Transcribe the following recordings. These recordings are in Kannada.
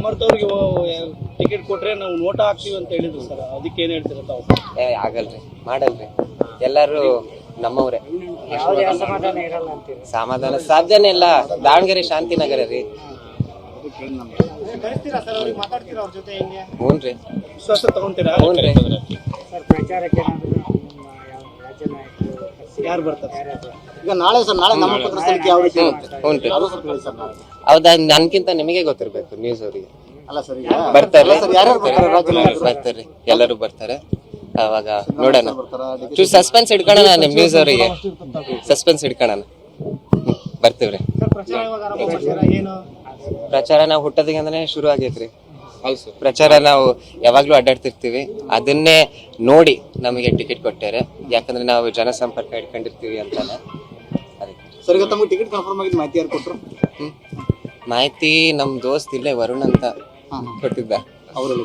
ಸಮರ್ಥ ಅವ್ರಿಗೆ ಟಿಕೆಟ್ ಕೊಟ್ರೆ ನಾವು ನೋಟ ಹಾಕ್ತೀವಿ ಅಂತ ಹೇಳಿದ್ರು ಸರ್, ಅದಕ್ಕೆ ಏನ್ ಹೇಳ್ತೀರ ತಾವು? ಆಗಲ್ರಿ, ಮಾಡಲ್ರಿ. ಎಲ್ಲಾರು ನಮ್ಮವ್ರೆ, ಸಮಾಧಾನ ಸಾಧ್ಯನೇ ಇಲ್ಲ. ದಾವಣಗೆರೆ ಶಾಂತಿನಗರ ರೀ. ಹ್ಞೂನ್ರಿ, ವಿಶ್ವಾಸ ತಗೊಂತೀರಾ? ಹ್ಞೂನ್ರಿ. ಯಾರು ಬರ್ತಾರೆ ಈಗ ನಾಳೆ ಸರ್, ನಾಳೆ ನಮ್ಮ ಪತ್ರ ಸಲ್ಲಿಕೆ ಯಾವ ರೀತಿ ಹ್ಞೂನ್ರಿ. ಹೌದಾ, ನನ್ಕಿಂತ ನಿಮಗೆ ಗೊತ್ತಿರ್ಬೇಕು, ನ್ಯೂಸ್ ಅವರಿಗೆ. ಅಲ್ಲ ಸರ್, ಈಗ ಬರ್ತಾರೆ, ಯಾರ್ಯಾರು ಬರ್ತಾರೆ? ರಾಜ್ಯ ಬರ್ತಾರೆ, ಎಲ್ಲರೂ ಬರ್ತಾರೆ. ಅವಾಗ ನೋಡೋಣ. ಸಸ್ಪೆನ್ಸ್ ಇಟ್ಕೊಳ್ಳೋಣ, ನಿಮ್ ನ್ಯೂಸ್ ಅವರಿಗೆ ಸಸ್ಪೆನ್ಸ್ ಇಟ್ಕೊಳ್ಳೋಣ. ಬರ್ತೀವ್ರಿ. ಪ್ರಚಾರ ನಾವು ಹುಟ್ಟೋದಕ್ಕೆ ಶುರು ಆಗೈತ್ರಿ. ಪ್ರಚಾರ ನಾವು ಯಾವಾಗ್ಲೂ ಅಡ್ಡಾಡ್ತಿರ್ತೀವಿ. ಅದನ್ನೇ ನೋಡಿ ನಮಗೆ ಟಿಕೆಟ್ ಕೊಟ್ಟಾರೆ, ಯಾಕಂದ್ರೆ ನಾವು ಜನಸಂಪರ್ಕ ಇಟ್ಕೊಂಡಿರ್ತೀವಿ ಅಂತಾನೆ. ಅದಕ್ಕೆ ಸರ್, ಈಗ ತಮಗೆ ಟಿಕೆಟ್ ಕನ್ಫರ್ಮ್ ಆಗಿದ್ದು ಮಾಹಿತಿ ಯಾರು ಕೊಟ್ಟರು? ಮಾಹಿತಿ ನಮ್ ದೋಸ್ತ್ ಇಲ್ಲೇ ವರುಣ್ ಅಂತ ಕೊಟ್ಟಿದ್ದ. ಅವ್ರಿಗೆ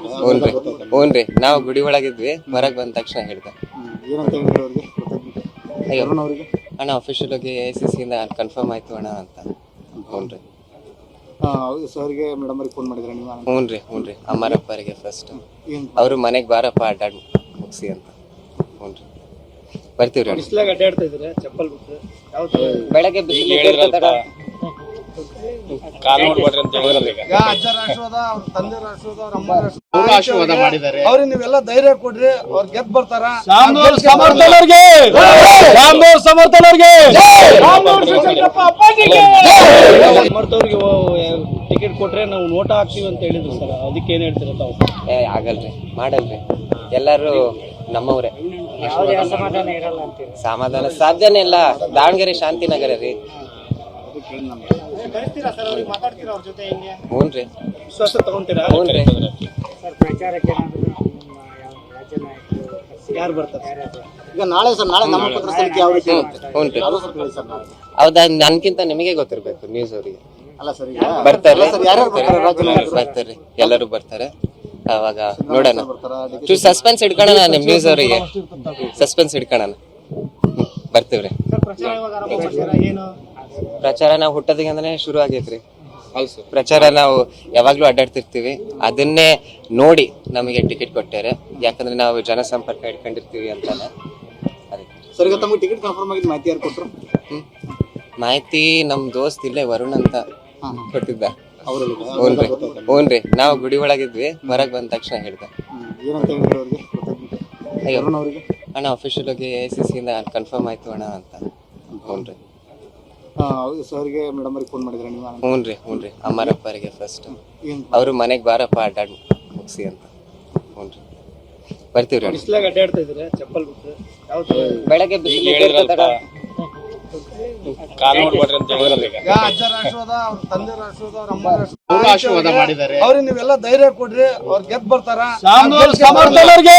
ಹ್ಞೂನ್ರಿ, ನಾವು ಗುಡಿ ಒಳಗಿದ್ವಿ, ಹೊರಗ್ ಬಂದ ತಕ್ಷಣ ಹೇಳ್ದ. ಏನಂತ ಹೇಳಿದ್ರು ಅವ್ರಿಗೆ? ಅಯ್ಯೋ ಅವರಿಗೆ ಅಣ್ಣ ಅಫಿಷಿಯಲ್ ಆಗಿ AICC ಇಂದ ಕನ್ಫರ್ಮ್ ಆಯ್ತು ಅಣ್ಣ ಅಂತ. ಹ್ಞೂನ್ರಿ. ಸರ್ಗೆ ಮೇಡಮ್ ಅವ್ರಿಗೆ ಫೋನ್ ಮಾಡಿದ್ರೆ ನೀವು? ಹ್ಞೂನ್ರಿ. ಅಮ್ಮಾರಪ್ಪರಿಗೆ ಫಸ್ಟ್ ಅವರು ಮನೆಗೆ ಬಾರಪ್ಪ ಅಡ್ಡಾಡ್ ಮುಗಿಸಿ ಅಂತ. ಹ್ಞೂನ್ರಿ, ಬರ್ತೀವ್ರಿ. ಬಿಸ್ಲಾಗ ಅಡ್ಡಾಡ್ತಾ ಇದ್ರೆ ಚಪ್ಪಲ್ ಬಿಟ್ಟು ಬೆಳಗ್ಗೆ ಆಶೀರ್ವಾದ ಮಾಡಿದ್ದಾರೆ. ಅವ್ರಿಗೆ ನೀವೆಲ್ಲ ಧೈರ್ಯ ಕೊಡ್ರಿ, ಅವ್ರು ಗೆದ್ದು ಬರ್ತಾರ. ಸಮರ್ಥ ಅವ್ರಿಗೆ ಟಿಕೆಟ್ ಕೊಟ್ರೆ ನಾವು ನೋಟ ಹಾಕ್ತೀವಿ ಅಂತ ಹೇಳಿದ್ರು ಸರ್, ಅದಕ್ಕೆ ಏನ್ ಹೇಳ್ತೀರ ತಾವು? ಆಗಲ್ರಿ, ಮಾಡಲ್ರಿ. ಎಲ್ಲಾರು ನಮ್ಮವ್ರೆ, ಸಮಾಧಾನ ಸಾಧ್ಯನೇ ಇಲ್ಲ. ದಾವಣಗೆರೆ ಶಾಂತಿನಗರ ರೀ. ಹ್ಞೂನ್ರಿ, ವಿಶ್ವಾಸ ತಗೊಂತೀರಾ? ಹ್ಞೂನ್ರಿ. ಯಾರು ಬರ್ತಾರೆ? ಈಗ ನಾಳೆ ಸರ್, ನಾಳೆ ನಮ್ಮ ಪತ್ರ ಸಲ್ಲಿಕೆ ಯಾವ ರೀತಿ ಹ್ಞೂನ್ರಿ. ಸರ್? ಹೌದಾ, ನನ್ಕಿಂತ ನಿಮಗೆ ಗೊತ್ತಿರ್ಬೇಕು, ನ್ಯೂಸ್ ಅವರಿಗೆ. ಅಲ್ಲ ಸರ್, ಈಗ ಬರ್ತಾರೆ, ಯಾರ್ಯಾರು ಬರ್ತಾರೆ? ರಾಜ್ಯ ಬರ್ತಾರೆ, ಎಲ್ಲರೂ ಬರ್ತಾರೆ. ಅವಾಗ ನೋಡೋಣ. ಸಸ್ಪೆನ್ಸ್ ಇಟ್ಕೊಳ್ಳೋಣ, ನಿಮ್ ನ್ಯೂಸ್ ಅವರಿಗೆ ಸಸ್ಪೆನ್ಸ್ ಇಟ್ಕೊಳ್ಳೋಣ. ಬರ್ತೀವ್ರಿ. ಪ್ರಚಾರ ನಾವು ಹುಟ್ಟೋದಕ್ಕೆ ಶುರು ಆಗೈತ್ರಿ. ಪ್ರಚಾರ ನಾವು ಯಾವಾಗ್ಲೂ ಅಡ್ಡಾಡ್ತಿರ್ತೀವಿ. ಅದನ್ನೇ ನೋಡಿ ನಮಗೆ ಟಿಕೆಟ್ ಕೊಟ್ಟಾರೆ, ಯಾಕಂದ್ರೆ ನಾವು ಜನಸಂಪರ್ಕ ಇಟ್ಕೊಂಡಿರ್ತೀವಿ ಅಂತಾನೆ. ಅದಕ್ಕೆ ಸರ್, ಈಗ ತಮಗೆ ಟಿಕೆಟ್ ಕನ್ಫರ್ಮ್ ಆಗಿದ್ದು ಮಾಹಿತಿ ಯಾರು ಕೊಟ್ಟರು? ಮಾಹಿತಿ ನಮ್ ದೋಸ್ತ್ ಇಲ್ಲೇ ವರುಣ್ ಅಂತ ಕೊಟ್ಟಿದ್ದ. ಅವ್ರಿಗೆ ಹ್ಞೂನ್ರಿ, ನಾವು ಗುಡಿ ಒಳಗಿದ್ವಿ, ಹೊರಗ್ ಬಂದ ತಕ್ಷಣ ಹೇಳ್ದ. ಏನಂತ ಹೇಳಿದ್ರು ಅವ್ರಿಗೆ? ಅಯ್ಯೋ ಅವರಿಗೆ ಅಣ್ಣ ಅಫಿಷಿಯಲ್ ಆಗಿ AICC ಇಂದ ಕನ್ಫರ್ಮ್ ಆಯ್ತು ಅಣ್ಣ ಅಂತ. ಹ್ಞೂನ್ರಿ. ಸರ್ಗೆ ಮೇಡಮ್ ಅವ್ರಿಗೆ ಫೋನ್ ಮಾಡಿದ್ರೆ ನೀವು? ಹ್ಞೂನ್ರಿ. ಅಮ್ಮಾರಪ್ಪರಿಗೆ ಫಸ್ಟ್ ಅವರು ಮನೆಗೆ ಬಾರಪ್ಪ ಅಡ್ಡಾಡ್ ಮುಗಿಸಿ ಅಂತ. ಹ್ಞೂನ್ರಿ, ಬರ್ತೀವ್ರಿ. ಬಿಸ್ಲಾಗ ಅಡ್ಡಾಡ್ತಾ ಇದ್ರೆ ಚಪ್ಪಲ್ ಬಿಟ್ಟು ಬೆಳಗ್ಗೆ ಆಶೀರ್ವಾದ ಮಾಡಿದ್ದಾರೆ. ಅವ್ರಿಗೆ ನೀವೆಲ್ಲ ಧೈರ್ಯ ಕೊಡ್ರಿ, ಅವ್ರು ಗೆದ್ದು ಬರ್ತಾರ. ಸಮರ್ಥನವ್ರಿಗೆ